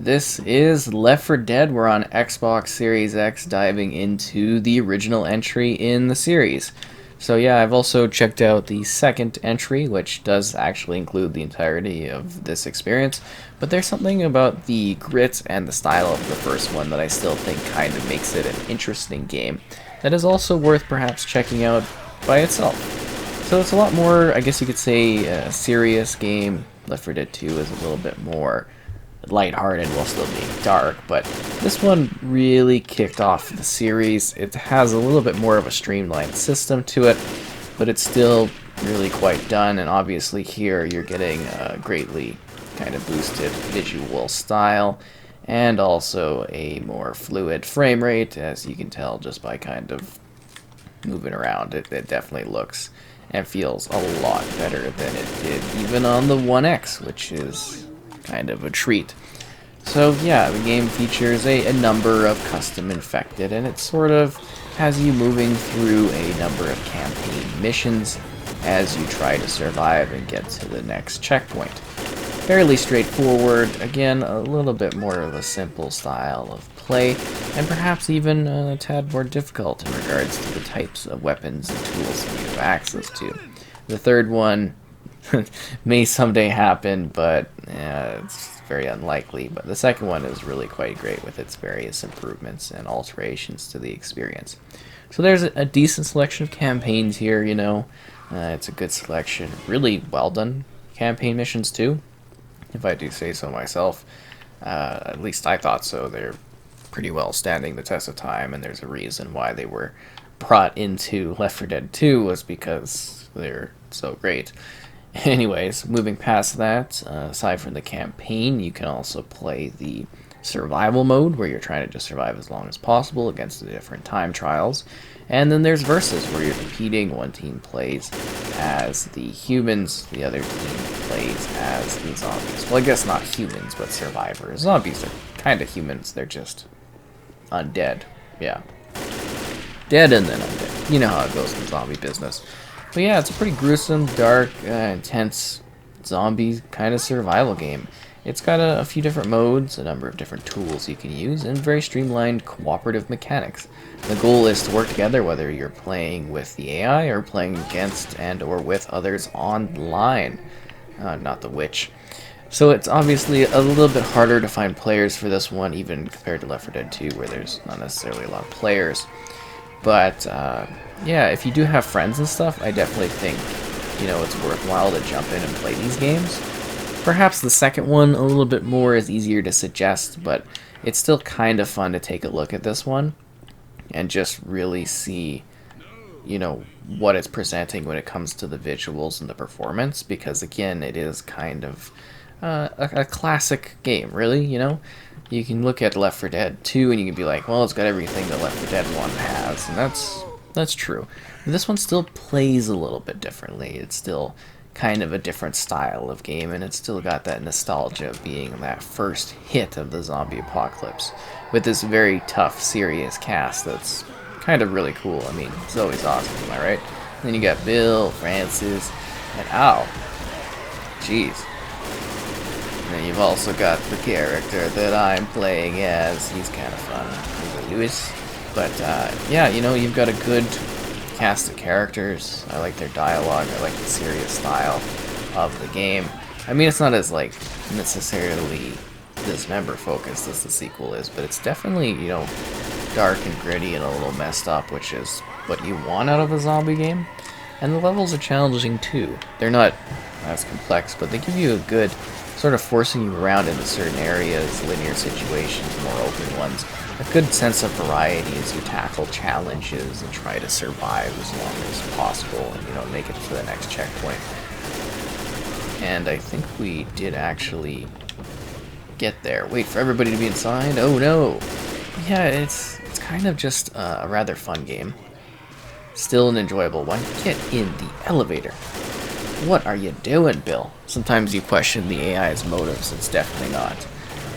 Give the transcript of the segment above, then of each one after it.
This is Left 4 Dead. We're on Xbox Series X, diving into the original entry in the series. So yeah, I've also checked out the second entry, which does actually include the entirety of this experience, but there's something about the grit and the style of the first one that I still think kind of makes it an interesting game that is also worth perhaps checking out by itself. So it's a lot more, I guess you could say, a serious game. Left 4 Dead 2 is a little bit more lighthearted while still being dark, but this one really kicked off the series. It has a little bit more of a streamlined system to it, but it's still really quite done, and obviously here you're getting a greatly kind of boosted visual style and also a more fluid frame rate, as you can tell just by kind of moving around. It definitely looks and feels a lot better than it did even on the One X, which is kind of a treat. So yeah, the game features a number of custom infected, and it sort of has you moving through a number of campaign missions as you try to survive and get to the next checkpoint. Fairly straightforward, again, a little bit more of a simple style of play, and perhaps even a tad more difficult in regards to the types of weapons and tools that you have access to. The third one may someday happen, but it's very unlikely. But the second one is really quite great with its various improvements and alterations to the experience. So there's a decent selection of campaigns here, you know. It's a good selection. Really well done campaign missions too, if I do say so myself. At least I thought so. They're pretty well standing the test of time, and there's a reason why they were brought into Left 4 Dead 2 was because they're so great. Anyways, moving past that, aside from the campaign, you can also play the survival mode, where you're trying to just survive as long as possible against the different time trials. And then there's versus, where you're competing. One team plays as the humans, the other team plays as the zombies. Well, I guess not humans, but survivors. Zombies are kind of humans, they're just undead. Yeah. Dead and then undead. You know how it goes in zombie business. But yeah, it's a pretty gruesome, dark, intense zombie kind of survival game. It's got a few different modes, a number of different tools you can use, and very streamlined cooperative mechanics. The goal is to work together, whether you're playing with the AI or playing against and or with others online. Not the witch. So it's obviously a little bit harder to find players for this one, even compared to Left 4 Dead 2, where there's not necessarily a lot of players. But yeah, if you do have friends and stuff, I definitely think, you know, it's worthwhile to jump in and play these games. Perhaps the second one a little bit more is easier to suggest, but it's still kind of fun to take a look at this one and just really see, you know, what it's presenting when it comes to the visuals and the performance, because again, it is kind of a classic game, really, you know? You can look at Left 4 Dead 2 and you can be like, well, it's got everything that Left 4 Dead 1 has, and that's true. But this one still plays a little bit differently. It's still kind of a different style of game, and it's still got that nostalgia of being that first hit of the zombie apocalypse with this very tough, serious cast that's kind of really cool. I mean, it's always awesome, am I right? And then you got Bill, Francis, and ow. Jeez. And then you've also got the character that I'm playing as. He's kind of fun. He's a Lewis. But, yeah, you know, you've got a good cast of characters. I like their dialogue. I like the serious style of the game. I mean, it's not as, like, necessarily dismember-focused as the sequel is, but it's definitely, you know, dark and gritty and a little messed up, which is what you want out of a zombie game. And the levels are challenging, too. They're not as complex, but they give you a good sort of forcing you around into certain areas, linear situations, more open ones. A good sense of variety as you tackle challenges and try to survive as long as possible and, you know, make it to the next checkpoint. And I think we did actually get there. Wait for everybody to be inside? Oh no! Yeah, it's kind of just a rather fun game. Still an enjoyable one. Get in the elevator. What are you doing, Bill? Sometimes you question the AI's motives. It's definitely not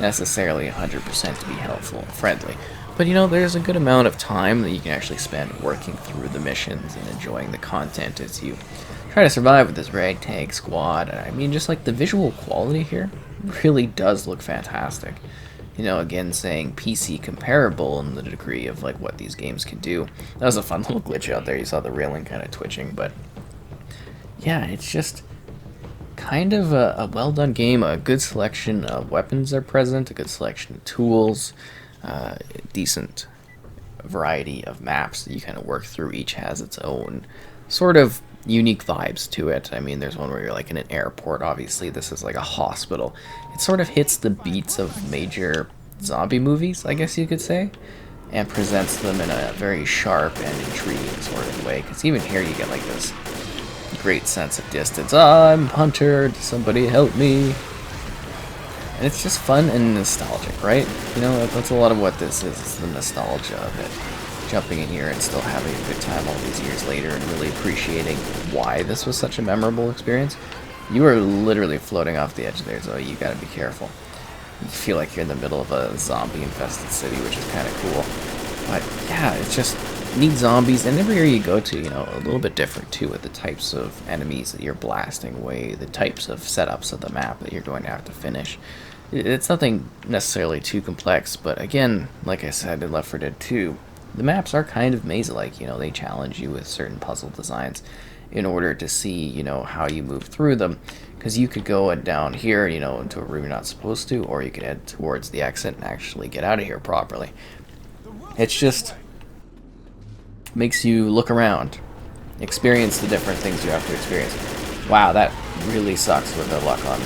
necessarily 100% to be helpful and friendly. But you know, there's a good amount of time that you can actually spend working through the missions and enjoying the content as you try to survive with this ragtag squad. I mean, just like the visual quality here really does look fantastic. You know, again, saying PC comparable in the degree of like what these games can do. That was a fun little glitch out there. You saw the railing kind of twitching, but yeah, it's just kind of a well done game. A good selection of weapons are present, a good selection of tools, decent variety of maps that you kind of work through. Each has its own sort of unique vibes to it. I mean, there's one where you're like in an airport. Obviously, this is like a hospital. It sort of hits the beats of major zombie movies, I guess you could say, and presents them in a very sharp and intriguing sort of way. Because even here you get like this great sense of distance. I'm Hunter, somebody help me. And it's just fun and nostalgic, right? You know, that's a lot of what this is the nostalgia of it. Jumping in here and still having a good time all these years later and really appreciating why this was such a memorable experience. You are literally floating off the edge there, so you gotta be careful. You feel like you're in the middle of a zombie-infested city, which is kind of cool. But yeah, it's just neat zombies, and every area you go to, you know, a little bit different too with the types of enemies that you're blasting away, the types of setups of the map that you're going to have to finish. It's nothing necessarily too complex, but again, like I said in Left 4 Dead 2, the maps are kind of maze-like. You know, they challenge you with certain puzzle designs in order to see, you know, how you move through them. Because you could go down here, you know, into a room you're not supposed to, or you could head towards the exit and actually get out of here properly. It's just makes you look around, experience the different things you have to experience. Wow, that really sucks with the luck on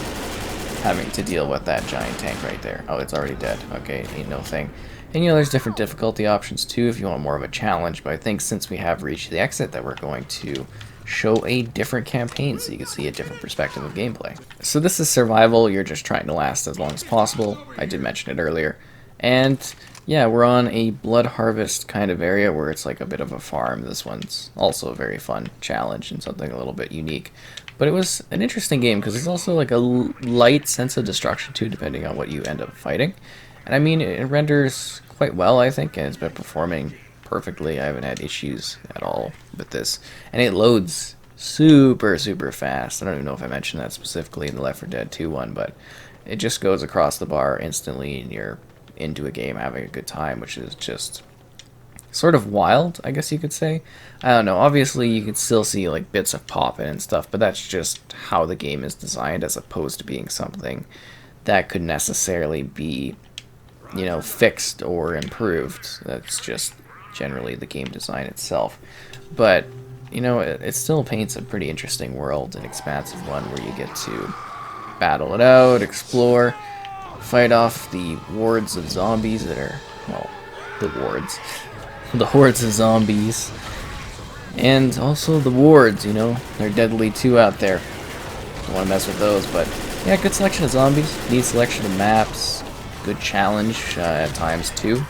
having to deal with that giant tank right there. Oh, it's already dead. Okay, ain't no thing. And you know, there's different difficulty options too if you want more of a challenge, but I think since we have reached the exit that we're going to show a different campaign so you can see a different perspective of gameplay. So this is survival, you're just trying to last as long as possible. I did mention it earlier. And yeah, we're on a blood harvest kind of area where it's like a bit of a farm. This one's also a very fun challenge and something a little bit unique. But it was an interesting game because there's also like a light sense of destruction too, depending on what you end up fighting. And I mean, it renders quite well, I think, and it's been performing perfectly. I haven't had issues at all with this. And it loads super, super fast. I don't even know if I mentioned that specifically in the Left 4 Dead 2 one, but it just goes across the bar instantly and you're into a game having a good time, which is just sort of wild, I guess you could say. I don't know, obviously you can still see like bits of popping and stuff, but that's just how the game is designed as opposed to being something that could necessarily be, you know, fixed or improved. That's just generally the game design itself. But, you know, it still paints a pretty interesting world, an expansive one where you get to battle it out, explore, fight off the hordes of zombies that are, well, the hordes of zombies, and also the wards, you know, they're deadly too out there. Don't want to mess with those, but yeah, good selection of zombies, neat selection of maps, good challenge at times too.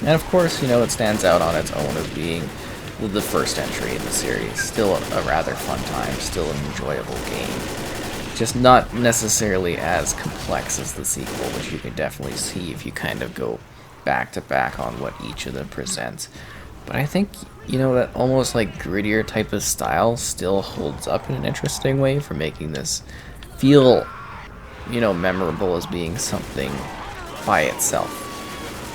And of course, you know, it stands out on its own as being the first entry in the series. Still a rather fun time, still an enjoyable game. Just not necessarily as complex as the sequel, which you can definitely see if you kind of go back to back on what each of them presents. But I think, you know, that almost like grittier type of style still holds up in an interesting way for making this feel, you know, memorable as being something by itself.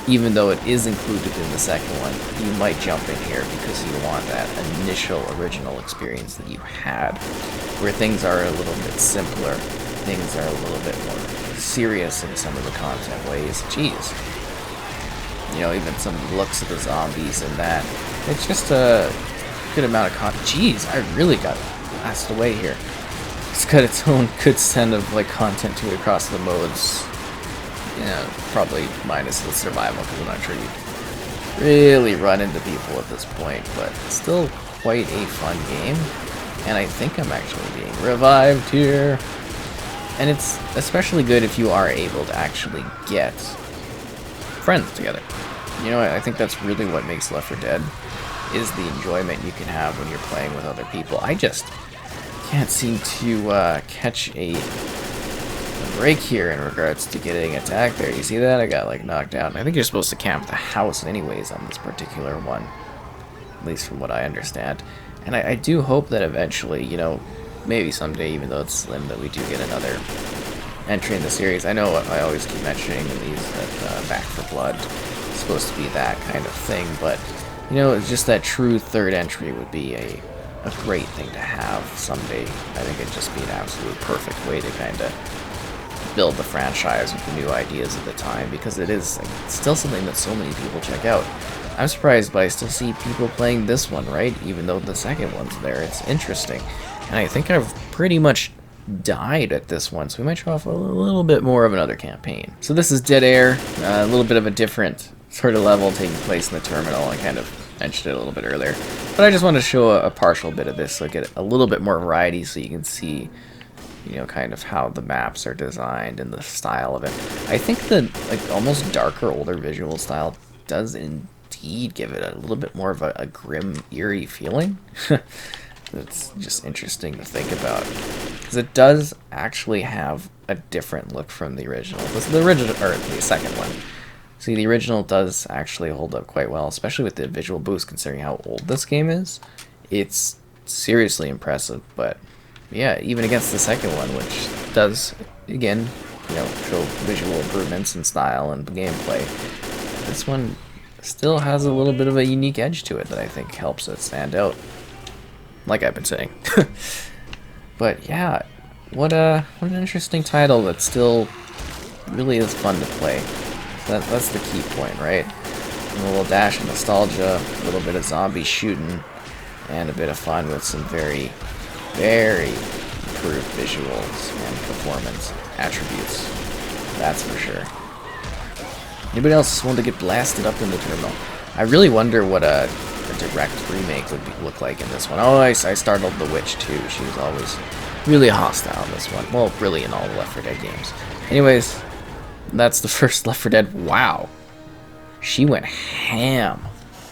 Even though it is included in the second one, you might jump in here because you want that initial original experience that you had, where things are a little bit simpler, things are a little bit more serious in some of the content ways. Jeez. You know, even some of the looks of the zombies and that. It's just a good amount of content. Jeez, I really got blasted away here. It's got its own good set of like content to it across the modes. You know, probably minus the survival, because I'm not sure you really run into people at this point, but still quite a fun game. And I think I'm actually being revived here. And it's especially good if you are able to actually get friends together. You know, I think that's really what makes Left 4 Dead, is the enjoyment you can have when you're playing with other people. I just can't seem to catch a break here in regards to getting attacked there. You see that? I got like knocked out. I think you're supposed to camp the house anyways on this particular one, at least from what I understand. And I do hope that eventually, you know, maybe someday, even though it's slim, that we do get another entry in the series. I know I always keep mentioning in these that Back for Blood is supposed to be that kind of thing, but, you know, it's just that true third entry would be a great thing to have someday. I think it'd just be an absolute perfect way to kind of build the franchise with the new ideas at the time, because it is still something that so many people check out. I'm surprised, but I still see people playing this one, right? Even though the second one's there. It's interesting. And I think I've pretty much died at this one, so we might show off a little bit more of another campaign. So this is Dead Air, a little bit of a different sort of level taking place in the terminal. I kind of mentioned it a little bit earlier. But I just wanted to show a partial bit of this so I get a little bit more variety so you can see, you know, kind of how the maps are designed and the style of it. I think the like almost darker, older visual style does indeed give it a little bit more of a grim, eerie feeling. It's just interesting to think about, because it does actually have a different look from the original. The original, or the second one. See, the original does actually hold up quite well, especially with the visual boost, considering how old this game is. It's seriously impressive, but yeah, even against the second one, which does, again, you know, show visual improvements in style and gameplay, this one still has a little bit of a unique edge to it that I think helps it stand out, like I've been saying. But yeah, what an interesting title that still really is fun to play. That's the key point, right? And a little dash of nostalgia, a little bit of zombie shooting, and a bit of fun with some very, very improved visuals and performance attributes. That's for sure. Anybody else want to get blasted up in the terminal? I really wonder what a direct remake would look like in this one. Oh, I startled the witch too. She was always really hostile in this one. Well, really in all the Left 4 Dead games. Anyways, that's the first Left 4 Dead. Wow. She went ham.